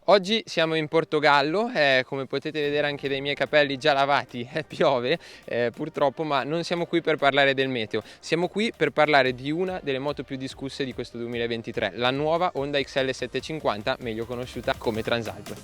Oggi siamo in Portogallo, come potete vedere anche dai miei capelli già lavati, piove purtroppo, ma non siamo qui per parlare del meteo, siamo qui per parlare di una delle moto più discusse di questo 2023, la nuova Honda XL750, meglio conosciuta come Transalp.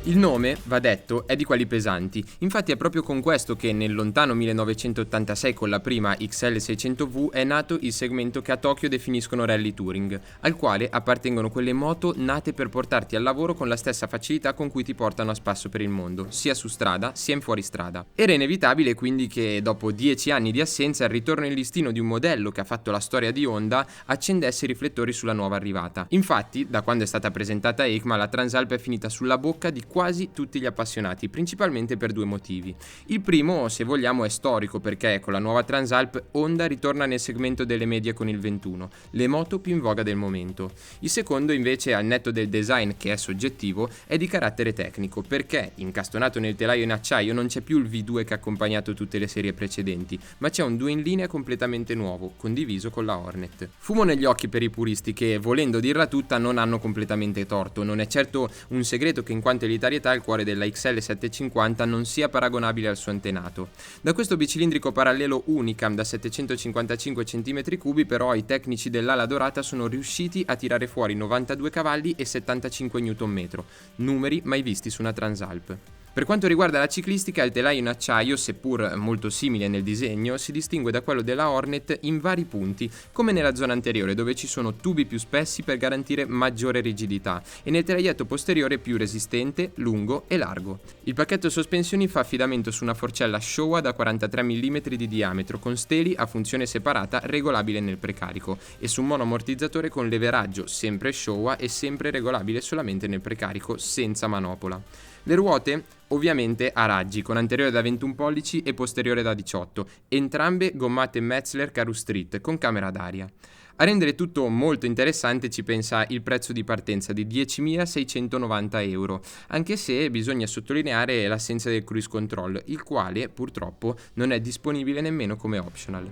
Il nome, va detto, è di quelli pesanti, infatti è proprio con questo che nel lontano 1986 con la prima XL600V è nato il segmento che a Tokyo definiscono Rally Touring, al quale appartengono quelle moto nate per portarti al lavoro con la stessa facilità con cui ti portano a spasso per il mondo, sia su strada sia in fuoristrada. Era inevitabile quindi che dopo 10 anni di assenza il ritorno in listino di un modello che ha fatto la storia di Honda accendesse i riflettori sulla nuova arrivata. Infatti, da quando è stata presentata a EICMA, la Transalp è finita sulla bocca di quasi tutti gli appassionati, principalmente per due motivi. Il primo, se vogliamo, è storico perché con la nuova Transalp Honda ritorna nel segmento delle medie con il 21, le moto più in voga del momento. Il secondo, invece, al netto del design che è soggettivo, è di carattere tecnico perché, incastonato nel telaio in acciaio, non c'è più il V2 che ha accompagnato tutte le serie precedenti, ma c'è un 2 in linea completamente nuovo, condiviso con la Hornet. Fumo negli occhi per i puristi che, volendo dirla tutta, non hanno completamente torto. Non è certo un segreto che in quanto elitarietà il cuore della XL750 non sia paragonabile al suo antenato. Da questo bicilindrico parallelo Unicam da 755 cm3 però i tecnici dell'ala dorata sono riusciti a tirare fuori 92 cavalli e 75 Nm, numeri mai visti su una Transalp. Per quanto riguarda la ciclistica, il telaio in acciaio, seppur molto simile nel disegno, si distingue da quello della Hornet in vari punti, come nella zona anteriore dove ci sono tubi più spessi per garantire maggiore rigidità e nel telaietto posteriore più resistente, lungo e largo. Il pacchetto sospensioni fa affidamento su una forcella Showa da 43 mm di diametro con steli a funzione separata regolabile nel precarico e su un monoammortizzatore con leveraggio sempre Showa e sempre regolabile solamente nel precarico senza manopola. Le ruote? Ovviamente a raggi, con anteriore da 21 pollici e posteriore da 18, entrambe gommate Metzler Caru Street con camera d'aria. A rendere tutto molto interessante ci pensa il prezzo di partenza di 10.690 euro, anche se bisogna sottolineare l'assenza del cruise control, il quale purtroppo non è disponibile nemmeno come optional.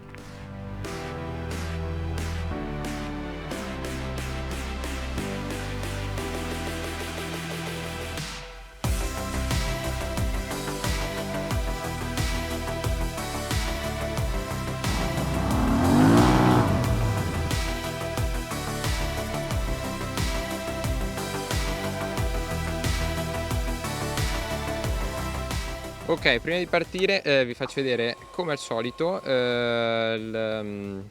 Ok, prima di partire vi faccio vedere come al solito il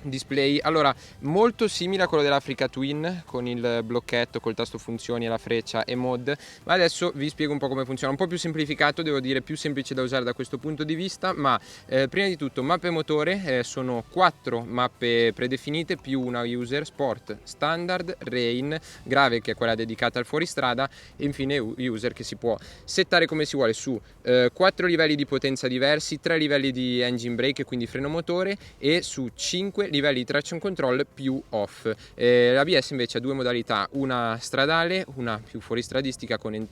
display. Allora, molto simile a quello dell'Africa Twin con il blocchetto col tasto funzioni e la freccia e mod, ma adesso vi spiego un po' come funziona, un po' più semplificato, devo dire più semplice da usare da questo punto di vista, ma prima di tutto mappe motore, sono 4 mappe predefinite più una user, sport, standard, rain, grave che è quella dedicata al fuoristrada e infine user che si può settare come si vuole su 4 livelli di potenza diversi, 3 livelli di engine brake quindi freno motore e su 5 livelli di traction control più off. L'ABS invece ha due modalità, una stradale, una più fuoristradistica con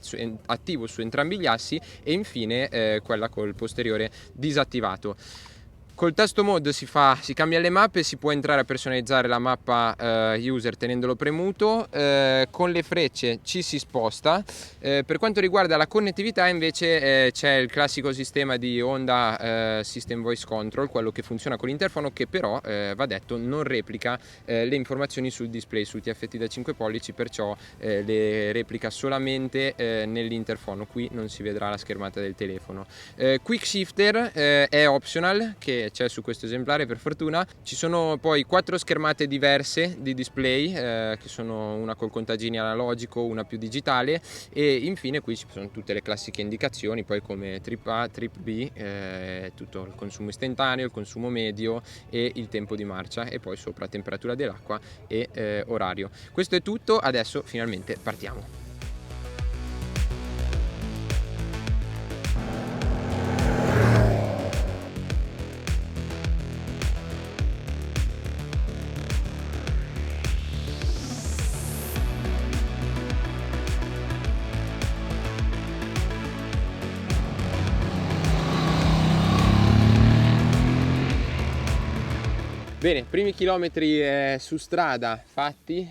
attivo su entrambi gli assi e infine quella col posteriore disattivato. Col tasto mod si cambia le mappe, si può entrare a personalizzare la mappa user tenendolo premuto, con le frecce ci si sposta. Per quanto riguarda la connettività invece c'è il classico sistema di Honda System Voice Control, quello che funziona con l'interfono che però va detto non replica le informazioni sul display su TFT da 5 pollici, perciò le replica solamente nell'interfono, qui non si vedrà la schermata del telefono. Quick Shifter è optional, che c'è su questo esemplare per fortuna. Ci sono poi 4 schermate diverse di display che sono una col contagini analogico, una più digitale e infine qui ci sono tutte le classiche indicazioni poi come trip A, trip B, tutto il consumo istantaneo, il consumo medio e il tempo di marcia e poi sopra temperatura dell'acqua e orario. Questo è tutto, adesso finalmente partiamo. Bene, primi chilometri su strada fatti,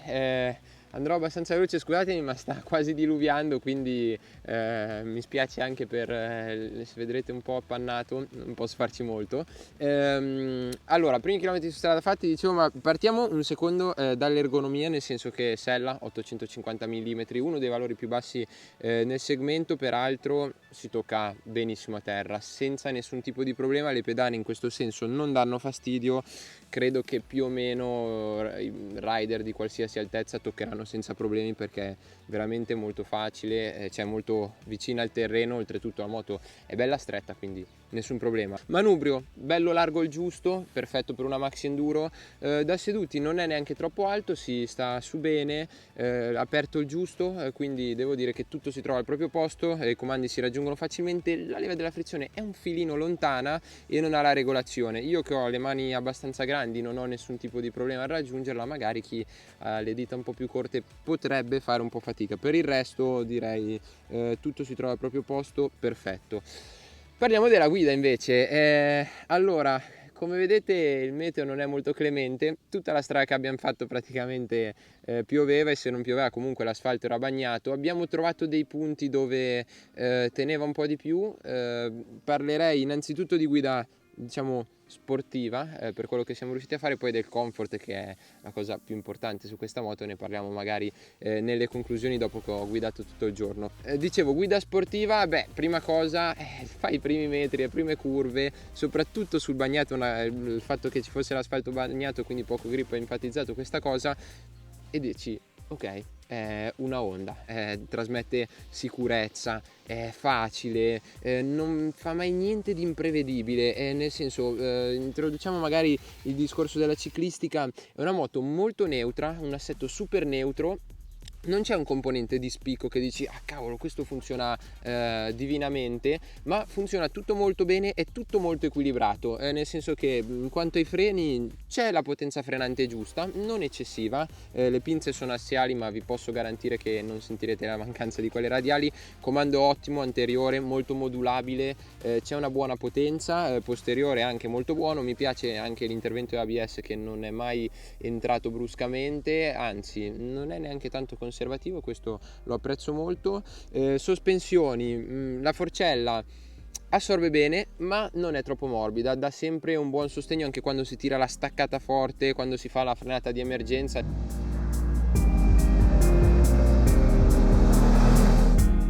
andrò abbastanza veloce, scusatemi, ma sta quasi diluviando, quindi mi spiace anche per se vedrete un po' appannato, non posso farci molto. Allora, primi chilometri su strada fatti, dicevo, ma partiamo un secondo dall'ergonomia, nel senso che sella 850 mm, uno dei valori più bassi nel segmento, peraltro si tocca benissimo a terra, senza nessun tipo di problema. Le pedane in questo senso non danno fastidio, credo che più o meno i rider di qualsiasi altezza toccheranno senza problemi, perché è veramente molto facile, cioè molto vicina al terreno, oltretutto la moto è bella stretta, quindi nessun problema. Manubrio bello largo il giusto, perfetto per una maxi enduro. Da seduti non è neanche troppo alto, si sta su bene, aperto il giusto, quindi devo dire che tutto si trova al proprio posto, i comandi si raggiungono facilmente, la leva della frizione è un filino lontana e non ha la regolazione. Io che ho le mani abbastanza grandi non ho nessun tipo di problema a raggiungerla, magari chi ha le dita un po' più corte potrebbe fare un po' fatica. Per il resto direi tutto si trova al proprio posto, perfetto. Parliamo della guida invece. Allora, come vedete il meteo non è molto clemente, tutta la strada che abbiamo fatto praticamente pioveva, e se non pioveva comunque l'asfalto era bagnato. Abbiamo trovato dei punti dove teneva un po' di più. Parlerei innanzitutto di guida, diciamo, sportiva, per quello che siamo riusciti a fare, poi del comfort, che è la cosa più importante su questa moto. Ne parliamo magari nelle conclusioni dopo che ho guidato tutto il giorno. Dicevo, guida sportiva, beh, prima cosa fai i primi metri, le prime curve, soprattutto sul bagnato. Il fatto che ci fosse l'asfalto bagnato, quindi poco grip, ha enfatizzato questa cosa, e dici ok, è una Honda, trasmette sicurezza, è facile, non fa mai niente di imprevedibile, nel senso, introduciamo magari il discorso della ciclistica. È una moto molto neutra, un assetto super neutro. Non c'è un componente di spicco che dici ah cavolo, questo funziona divinamente, ma funziona tutto molto bene, è tutto molto equilibrato, nel senso che in quanto ai freni c'è la potenza frenante giusta, non eccessiva, le pinze sono assiali, ma vi posso garantire che non sentirete la mancanza di quelle radiali. Comando ottimo anteriore, molto modulabile, c'è una buona potenza, posteriore anche molto buono. Mi piace anche l'intervento ABS, che non è mai entrato bruscamente, anzi non è neanche tanto conservativo, questo lo apprezzo molto. Sospensioni, la forcella assorbe bene ma non è troppo morbida, dà sempre un buon sostegno anche quando si tira la staccata forte, quando si fa la frenata di emergenza.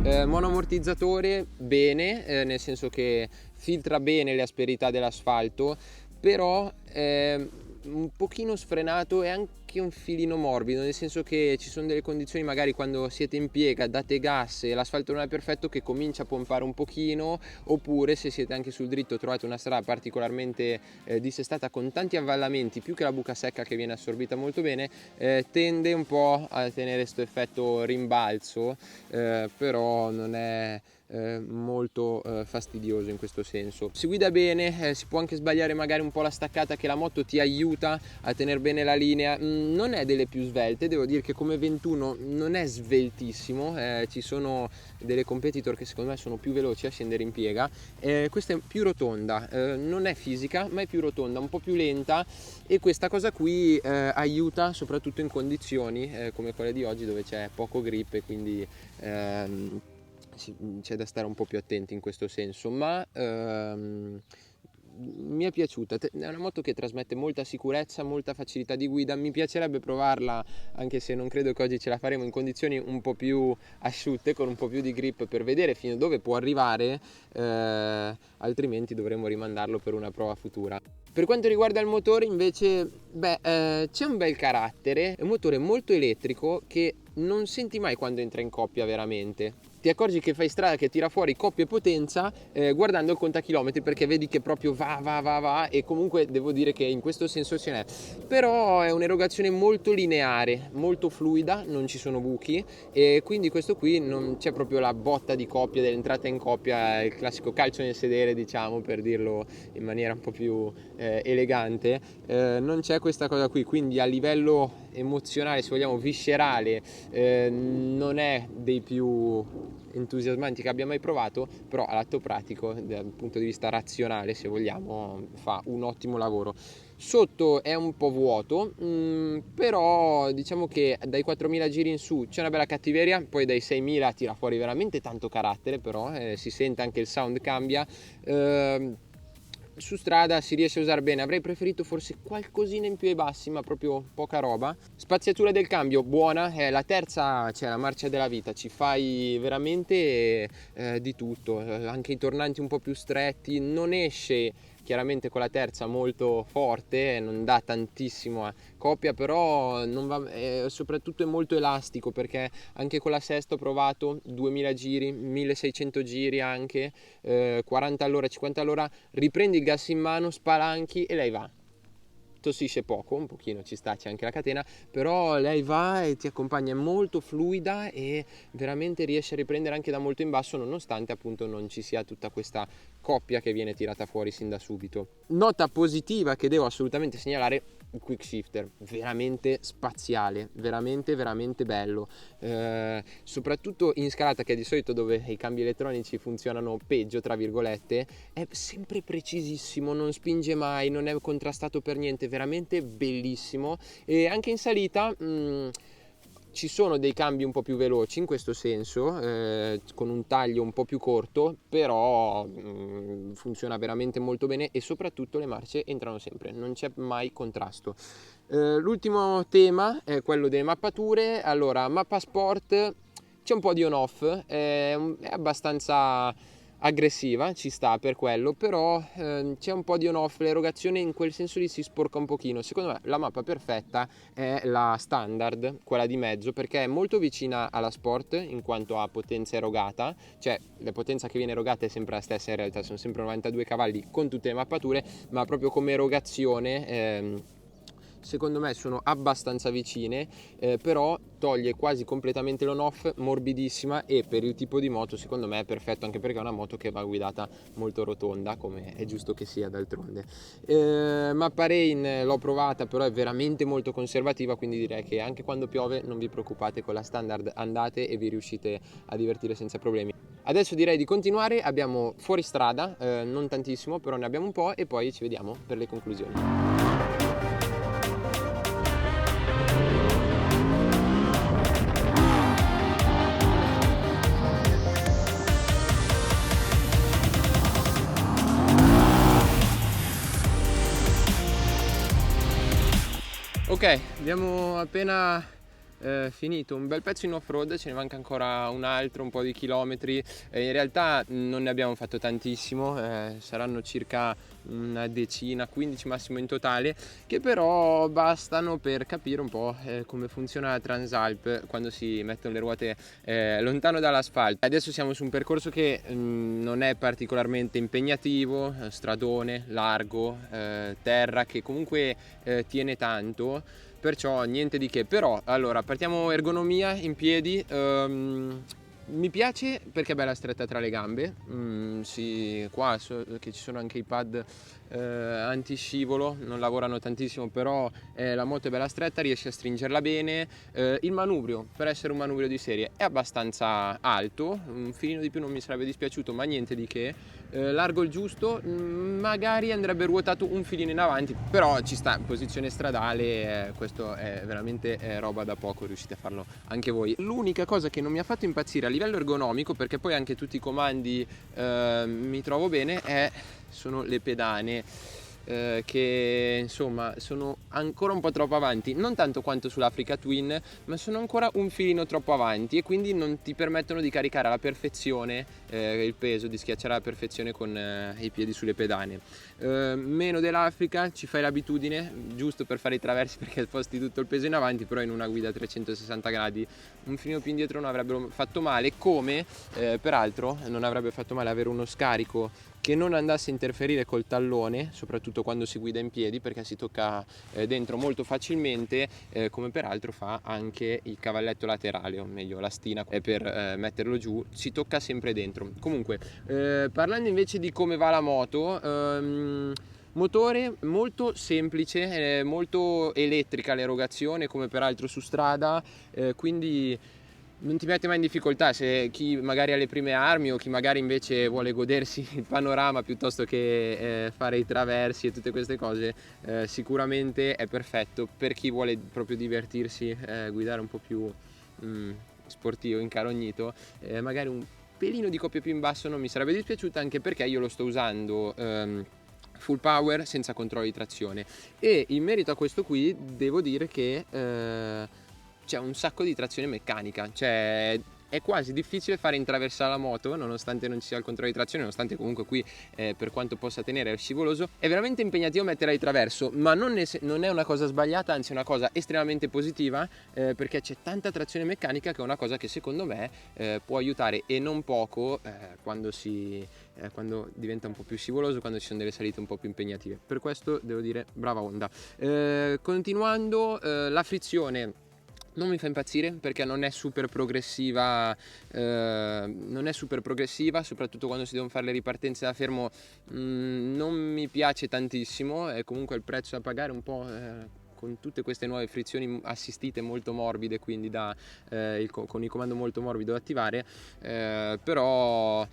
Monoammortizzatore bene, nel senso che filtra bene le asperità dell'asfalto, però un pochino sfrenato e anche un filino morbido, nel senso che ci sono delle condizioni, magari quando siete in piega, date gas e l'asfalto non è perfetto, che comincia a pompare un pochino, oppure se siete anche sul dritto, trovate una strada particolarmente dissestata con tanti avvallamenti, più che la buca secca che viene assorbita molto bene, tende un po' a tenere questo effetto rimbalzo, però non è molto fastidioso in questo senso. Si guida bene, si può anche sbagliare magari un po' la staccata, che la moto ti aiuta a tenere bene la linea. Non è delle più svelte, devo dire che come 21 non è sveltissimo, ci sono delle competitor che secondo me sono più veloci a scendere in piega. Questa è più rotonda, non è fisica ma è più rotonda, un po' più lenta, e questa cosa qui aiuta soprattutto in condizioni come quelle di oggi, dove c'è poco grip, e quindi c'è da stare un po' più attenti in questo senso. Ma mi è piaciuta, è una moto che trasmette molta sicurezza, molta facilità di guida. Mi piacerebbe provarla, anche se non credo che oggi ce la faremo, in condizioni un po' più asciutte, con un po' più di grip, per vedere fino a dove può arrivare, altrimenti dovremo rimandarlo per una prova futura. Per quanto riguarda il motore invece, c'è un bel carattere, è un motore molto elettrico che non senti mai quando entra in coppia veramente. Ti accorgi che fai strada, che tira fuori coppia e potenza guardando il contachilometri, perché vedi che proprio va, e comunque devo dire che in questo senso ce n'è. Però è un'erogazione molto lineare, molto fluida, non ci sono buchi, e quindi questo qui non c'è proprio la botta di coppia, dell'entrata in coppia, il classico calcio nel sedere, diciamo, per dirlo in maniera un po' più elegante. Non c'è questa cosa qui, quindi a livello emozionale, se vogliamo, viscerale, non è dei più entusiasmanti che abbia mai provato, però all'atto pratico, dal punto di vista razionale se vogliamo, fa un ottimo lavoro. Sotto è un po' vuoto, però diciamo che dai 4.000 giri in su c'è una bella cattiveria, poi dai 6.000 tira fuori veramente tanto carattere, però si sente anche il sound cambia. Su strada si riesce a usare bene, avrei preferito forse qualcosina in più ai bassi, ma proprio poca roba. Spaziatura del cambio buona, la terza, cioè la marcia della vita, ci fai veramente di tutto, anche i tornanti un po' più stretti, non esce chiaramente con la terza molto forte, non dà tantissimo a coppia, però non va, soprattutto è molto elastico, perché anche con la sesta ho provato 2000 giri, 1600 giri anche, 40 all'ora, 50 all'ora, riprendi il gas in mano, spalanchi e lei va. Tossisce poco, un pochino ci sta, c'è anche la catena, però lei va e ti accompagna, è molto fluida e veramente riesce a riprendere anche da molto in basso, nonostante appunto non ci sia tutta questa coppia che viene tirata fuori sin da subito. Nota positiva che devo assolutamente segnalare: il quick shifter, veramente spaziale, veramente bello, soprattutto in scalata, che è di solito dove i cambi elettronici funzionano peggio tra virgolette, è sempre precisissimo, non spinge mai, non è contrastato per niente, veramente bellissimo. E anche in salita ci sono dei cambi un po' più veloci in questo senso, con un taglio un po' più corto, però funziona veramente molto bene e soprattutto le marce entrano sempre, non c'è mai contrasto. L'ultimo tema è quello delle mappature. Allora, mappa sport c'è un po' di on-off, è abbastanza aggressiva, ci sta per quello, però c'è un po' di on-off, l'erogazione in quel senso lì si sporca un pochino. Secondo me la mappa perfetta è la standard, quella di mezzo, perché è molto vicina alla sport in quanto a potenza erogata, cioè la potenza che viene erogata è sempre la stessa, in realtà sono sempre 92 cavalli con tutte le mappature, ma proprio come erogazione secondo me sono abbastanza vicine, però toglie quasi completamente l'on-off, morbidissima, e per il tipo di moto secondo me è perfetto, anche perché è una moto che va guidata molto rotonda, come è giusto che sia d'altronde. Mappa Rain l'ho provata, però è veramente molto conservativa, quindi direi che anche quando piove non vi preoccupate, con la standard andate e vi riuscite a divertire senza problemi. Adesso direi di continuare, abbiamo fuoristrada, non tantissimo, però ne abbiamo un po', e poi ci vediamo per le conclusioni. Ok, abbiamo appena finito un bel pezzo in off-road, ce ne manca ancora un altro, un po' di chilometri. In realtà non ne abbiamo fatto tantissimo, saranno circa una decina, 15 massimo in totale, che però bastano per capire un po' come funziona la Transalp quando si mettono le ruote lontano dall'asfalto. Adesso siamo su un percorso che non è particolarmente impegnativo, stradone, largo, terra che comunque tiene tanto, perciò niente di che. Però allora partiamo ergonomia in piedi. Mi piace perché è bella stretta tra le gambe, sì, qua che ci sono anche i pad antiscivolo, non lavorano tantissimo, però la moto è bella stretta, riesce a stringerla bene. Il manubrio, per essere un manubrio di serie, è abbastanza alto, un filino di più non mi sarebbe dispiaciuto, ma niente di che. Largo il giusto, magari andrebbe ruotato un filino in avanti, però ci sta, in posizione stradale, questo è veramente roba da poco, riuscite a farlo anche voi. L'unica cosa che non mi ha fatto impazzire a livello ergonomico, perché poi anche tutti i comandi mi trovo bene, sono le pedane, che insomma sono ancora un po' troppo avanti, non tanto quanto sull'Africa Twin, ma sono ancora un filino troppo avanti, e quindi non ti permettono di caricare alla perfezione il peso, di schiacciare alla perfezione con i piedi sulle pedane. Meno dell'Africa, ci fai l'abitudine giusto per fare i traversi, perché sposti tutto il peso in avanti, però in una guida a 360 gradi un filino più indietro non avrebbero fatto male, come peraltro non avrebbe fatto male avere uno scarico che non andasse a interferire col tallone, soprattutto quando si guida in piedi, perché si tocca dentro molto facilmente, come peraltro fa anche il cavalletto laterale, o meglio la stina per metterlo giù, si tocca sempre dentro. Comunque, parlando invece di come va la moto, motore molto semplice, molto elettrica l'erogazione, come peraltro su strada, quindi non ti mette mai in difficoltà se chi magari ha le prime armi o chi magari invece vuole godersi il panorama piuttosto che fare i traversi e tutte queste cose. Sicuramente è perfetto per chi vuole proprio divertirsi, guidare un po' più sportivo, incarognito. Magari un pelino di coppia più in basso non mi sarebbe dispiaciuta, anche perché io lo sto usando full power senza controllo di trazione, e in merito a questo qui devo dire che c'è un sacco di trazione meccanica, cioè è quasi difficile fare intraversare la moto nonostante non ci sia il controllo di trazione, nonostante comunque qui per quanto possa tenere è scivoloso. È veramente impegnativo mettere di traverso, ma non è una cosa sbagliata, anzi è una cosa estremamente positiva, perché c'è tanta trazione meccanica, che è una cosa che secondo me può aiutare e non poco quando diventa un po' più scivoloso, quando ci sono delle salite un po' più impegnative. Per questo devo dire brava Honda. Continuando, la frizione non mi fa impazzire perché non è super progressiva, soprattutto quando si devono fare le ripartenze da fermo. Non mi piace tantissimo, è comunque il prezzo da pagare un po', con tutte queste nuove frizioni assistite molto morbide, quindi con il comando molto morbido da attivare, però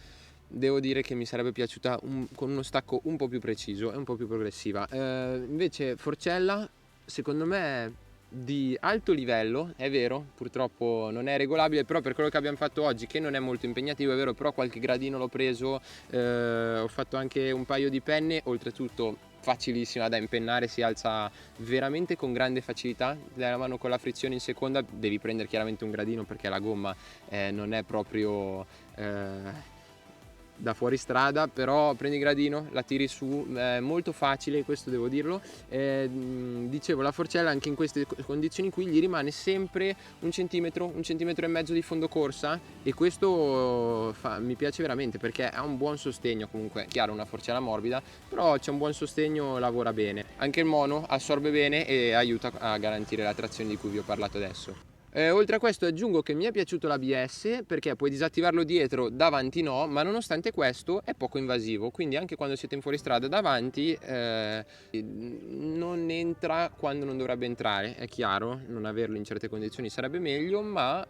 devo dire che mi sarebbe piaciuta con uno stacco un po' più preciso e un po' più progressiva. Invece Forcella secondo me di alto livello, è vero, purtroppo non è regolabile, però per quello che abbiamo fatto oggi, che non è molto impegnativo, è vero, però qualche gradino l'ho preso, ho fatto anche un paio di penne, oltretutto facilissima da impennare, si alza veramente con grande facilità. Dai la mano con la frizione in seconda, devi prendere chiaramente un gradino perché la gomma non è proprio da fuori strada, però prendi gradino, la tiri su, è molto facile, questo devo dirlo. Dicevo, la Forcella anche in queste condizioni qui gli rimane sempre un centimetro e mezzo di fondo corsa, e questo mi piace veramente perché ha un buon sostegno. Comunque chiaro, una Forcella morbida, però c'è un buon sostegno, lavora bene. Anche il mono assorbe bene e aiuta a garantire la trazione di cui vi ho parlato adesso. Oltre a questo aggiungo che mi è piaciuto l'ABS perché puoi disattivarlo dietro, davanti no, ma nonostante questo è poco invasivo, quindi anche quando siete in fuoristrada davanti non entra quando non dovrebbe entrare. È chiaro, non averlo in certe condizioni sarebbe meglio, ma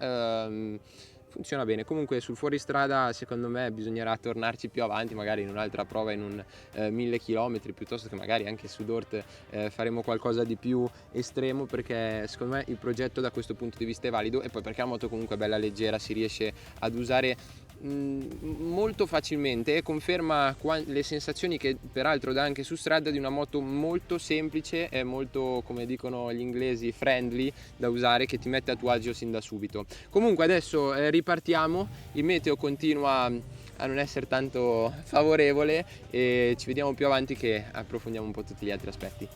funziona bene. Comunque sul fuoristrada secondo me bisognerà tornarci più avanti, magari in un'altra prova, in un 1000 km, piuttosto che magari anche su Dort faremo qualcosa di più estremo, perché secondo me il progetto da questo punto di vista è valido, e poi perché la moto comunque è bella leggera, si riesce ad usare molto facilmente, e conferma le sensazioni che peraltro dà anche su strada di una moto molto semplice e molto, come dicono gli inglesi, friendly da usare, che ti mette a tuo agio sin da subito. Comunque adesso ripartiamo, il meteo continua a non essere tanto favorevole e ci vediamo più avanti che approfondiamo un po' tutti gli altri aspetti.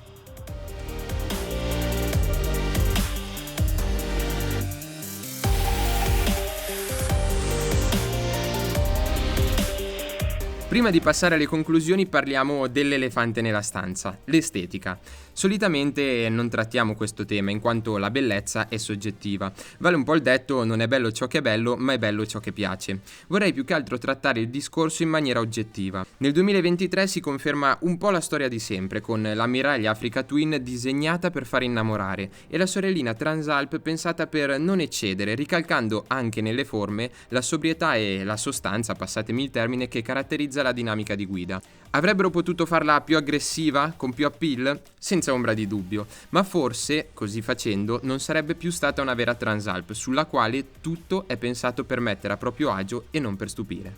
Prima di passare alle conclusioni parliamo dell'elefante nella stanza, l'estetica. Solitamente non trattiamo questo tema in quanto la bellezza è soggettiva. Vale un po' il detto: non è bello ciò che è bello, ma è bello ciò che piace. Vorrei più che altro trattare il discorso in maniera oggettiva. Nel 2023 si conferma un po' la storia di sempre, con l'ammiraglia Africa Twin disegnata per far innamorare e la sorellina Transalp pensata per non eccedere, ricalcando anche nelle forme la sobrietà e la sostanza, passatemi il termine, che caratterizza la dinamica di guida. Avrebbero potuto farla più aggressiva, con più appeal? Senza ombra di dubbio, ma forse, così facendo, non sarebbe più stata una vera Transalp, sulla quale tutto è pensato per mettere a proprio agio e non per stupire.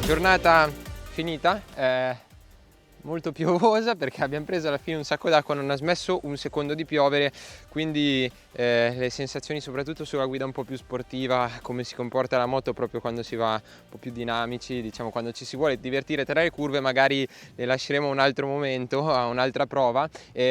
Giornata finita, molto piovosa perché abbiamo preso alla fine un sacco d'acqua, non ha smesso un secondo di piovere, quindi le sensazioni soprattutto sulla guida un po' più sportiva, come si comporta la moto proprio quando si va un po' più dinamici, diciamo quando ci si vuole divertire tra le curve, magari le lasceremo a un altro momento, a un'altra prova.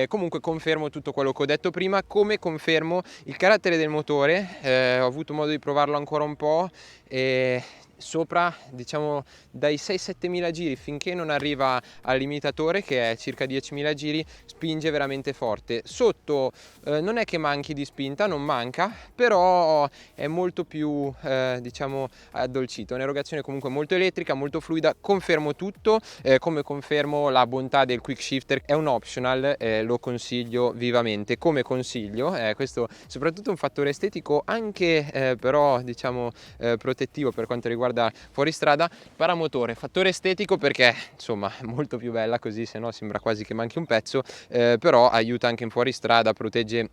Comunque confermo tutto quello che ho detto prima, come confermo il carattere del motore. Ho avuto modo di provarlo ancora un po' e sopra, diciamo, dai 6-7 mila giri finché non arriva al limitatore, che è circa 10.000 giri, spinge veramente forte. Sotto non è che manchi di spinta, non manca, però è molto più diciamo addolcito. È un'erogazione comunque molto elettrica, molto fluida. Confermo tutto, come confermo la bontà del quick shifter. È un optional, lo consiglio vivamente come consiglio. Questo soprattutto un fattore estetico, anche però diciamo protettivo per quanto riguarda fuoristrada. Paramotore, fattore estetico perché insomma è molto più bella così, se no sembra quasi che manchi un pezzo, però aiuta anche in fuoristrada, protegge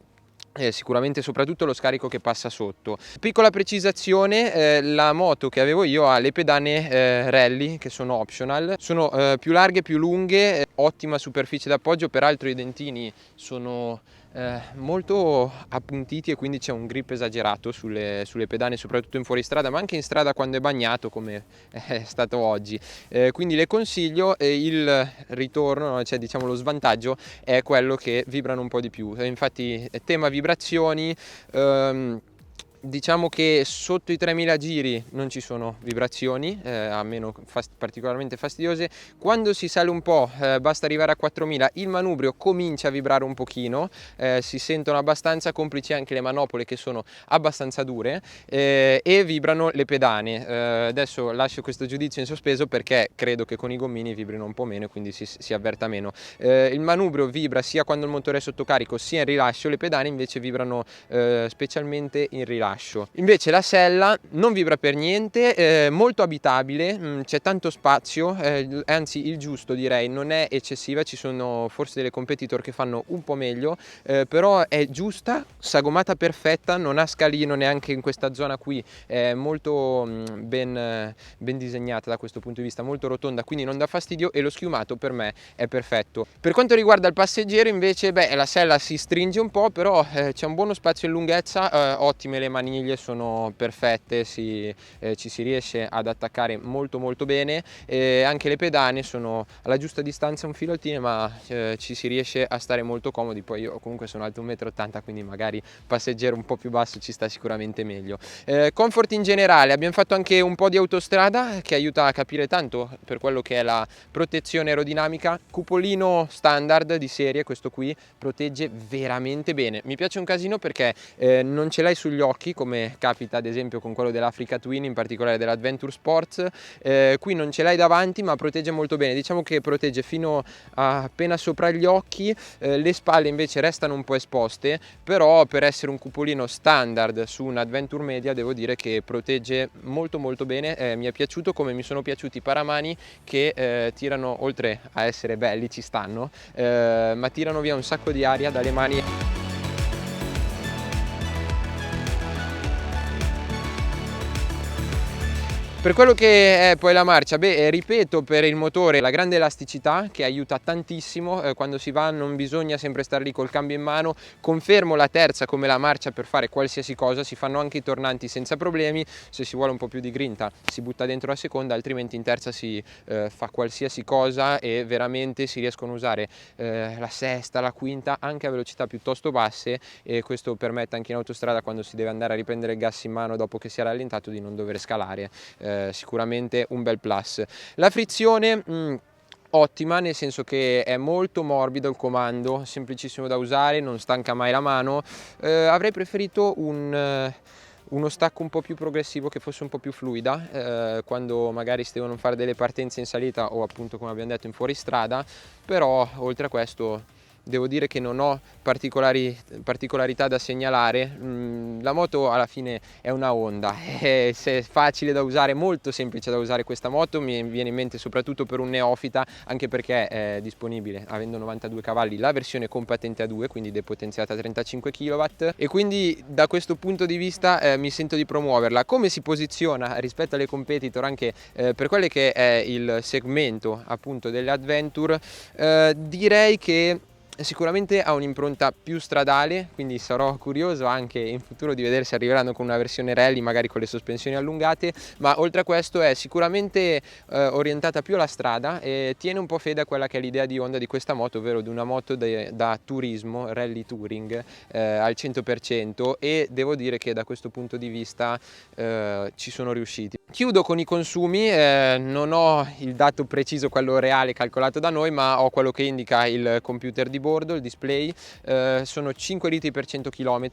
sicuramente soprattutto lo scarico che passa sotto. Piccola precisazione, la moto che avevo io ha le pedane rally, che sono optional, sono più larghe, più lunghe, ottima superficie d'appoggio, peraltro i dentini sono molto appuntiti e quindi c'è un grip esagerato sulle pedane, soprattutto in fuoristrada, ma anche in strada quando è bagnato, come è stato oggi. Quindi le consiglio. Il ritorno, cioè diciamo lo svantaggio, è quello che vibrano un po' di più. Infatti tema vibrazioni, diciamo che sotto i 3000 giri non ci sono vibrazioni, a meno particolarmente fastidiose. Quando si sale un po', basta arrivare a 4000, il manubrio comincia a vibrare un pochino, si sentono abbastanza, complici anche le manopole che sono abbastanza dure, e vibrano le pedane. Adesso lascio questo giudizio in sospeso perché credo che con i gommini vibrino un po' meno, quindi si avverta meno. Il manubrio vibra sia quando il motore è sotto carico sia in rilascio, le pedane invece vibrano specialmente in rilascio. Invece la sella non vibra per niente, molto abitabile, c'è tanto spazio, anzi il giusto direi, non è eccessiva. Ci sono forse delle competitor che fanno un po' meglio, però è giusta, sagomata perfetta, non ha scalino neanche in questa zona qui, è molto ben disegnata da questo punto di vista, molto rotonda, quindi non dà fastidio, e lo schiumato per me è perfetto. Per quanto riguarda il passeggero invece, la sella si stringe un po', però c'è un buono spazio in lunghezza, ottime le maniglie, sono perfette, ci si riesce ad attaccare molto molto bene, anche le pedane sono alla giusta distanza, un filo altine, ma ci si riesce a stare molto comodi. Poi io comunque sono alto 1,80 m, quindi magari passeggero un po' più basso ci sta sicuramente meglio. Comfort in generale, abbiamo fatto anche un po' di autostrada che aiuta a capire tanto per quello che è la protezione aerodinamica. Cupolino standard di serie, questo qui protegge veramente bene. Mi piace un casino perché non ce l'hai sugli occhi come capita ad esempio con quello dell'Africa Twin, in particolare dell'Adventure Sports. Qui non ce l'hai davanti, ma protegge molto bene, diciamo che protegge fino a appena sopra gli occhi, le spalle invece restano un po' esposte, però per essere un cupolino standard su un Adventure Media devo dire che protegge molto molto bene. Mi è piaciuto come mi sono piaciuti i paramani, che tirano, oltre a essere belli, ci stanno, ma tirano via un sacco di aria dalle mani. Per quello che è poi la marcia, ripeto, per il motore la grande elasticità che aiuta tantissimo, quando si va non bisogna sempre stare lì col cambio in mano. Confermo la terza come la marcia per fare qualsiasi cosa, si fanno anche i tornanti senza problemi. Se si vuole un po' più di grinta si butta dentro la seconda, altrimenti in terza si fa qualsiasi cosa e veramente si riescono a usare la sesta, la quinta anche a velocità piuttosto basse, e questo permette anche in autostrada, quando si deve andare a riprendere il gas in mano dopo che si è rallentato, di non dover scalare. Sicuramente un bel plus. La frizione ottima, nel senso che è molto morbido il comando, semplicissimo da usare, non stanca mai la mano. Avrei preferito uno stacco un po' più progressivo, che fosse un po' più fluida quando magari si devono fare delle partenze in salita o appunto, come abbiamo detto, in fuoristrada. Però oltre a questo devo dire che non ho particolarità da segnalare. La moto alla fine è una Honda, è facile da usare, molto semplice da usare questa moto. Mi viene in mente soprattutto per un neofita, anche perché è disponibile, avendo 92 cavalli, la versione con patente A2, quindi depotenziata a 35 kW, e quindi da questo punto di vista mi sento di promuoverla. Come si posiziona rispetto alle competitor, anche per quelle che è il segmento appunto delle Adventure, direi che sicuramente ha un'impronta più stradale, quindi sarò curioso anche in futuro di vedere se arriveranno con una versione rally, magari con le sospensioni allungate. Ma oltre a questo è sicuramente orientata più alla strada e tiene un po' fede a quella che è l'idea di Honda di questa moto, ovvero di una moto da turismo, rally touring al 100%, e devo dire che da questo punto di vista ci sono riusciti. Chiudo con i consumi, non ho il dato preciso, quello reale calcolato da noi, ma ho quello che indica il computer di bordo, il display. Sono 5 litri per 100 km,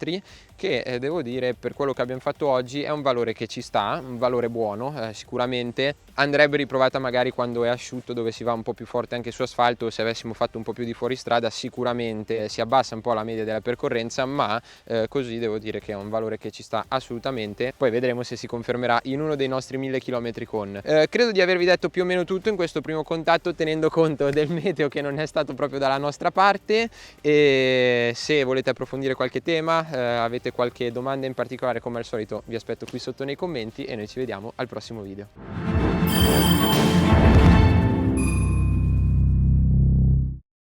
che devo dire, per quello che abbiamo fatto oggi, è un valore che ci sta, un valore buono, sicuramente. Andrebbe riprovata magari quando è asciutto, dove si va un po' più forte anche su asfalto. Se avessimo fatto un po' più di fuoristrada sicuramente si abbassa un po' la media della percorrenza, ma così devo dire che è un valore che ci sta assolutamente. Poi vedremo se si confermerà in uno dei nostri 1000 km con. Credo di avervi detto più o meno tutto in questo primo contatto, tenendo conto del meteo che non è stato proprio dalla nostra parte. E se volete approfondire qualche tema, avete qualche domanda in particolare, come al solito vi aspetto qui sotto nei commenti e noi ci vediamo al prossimo video.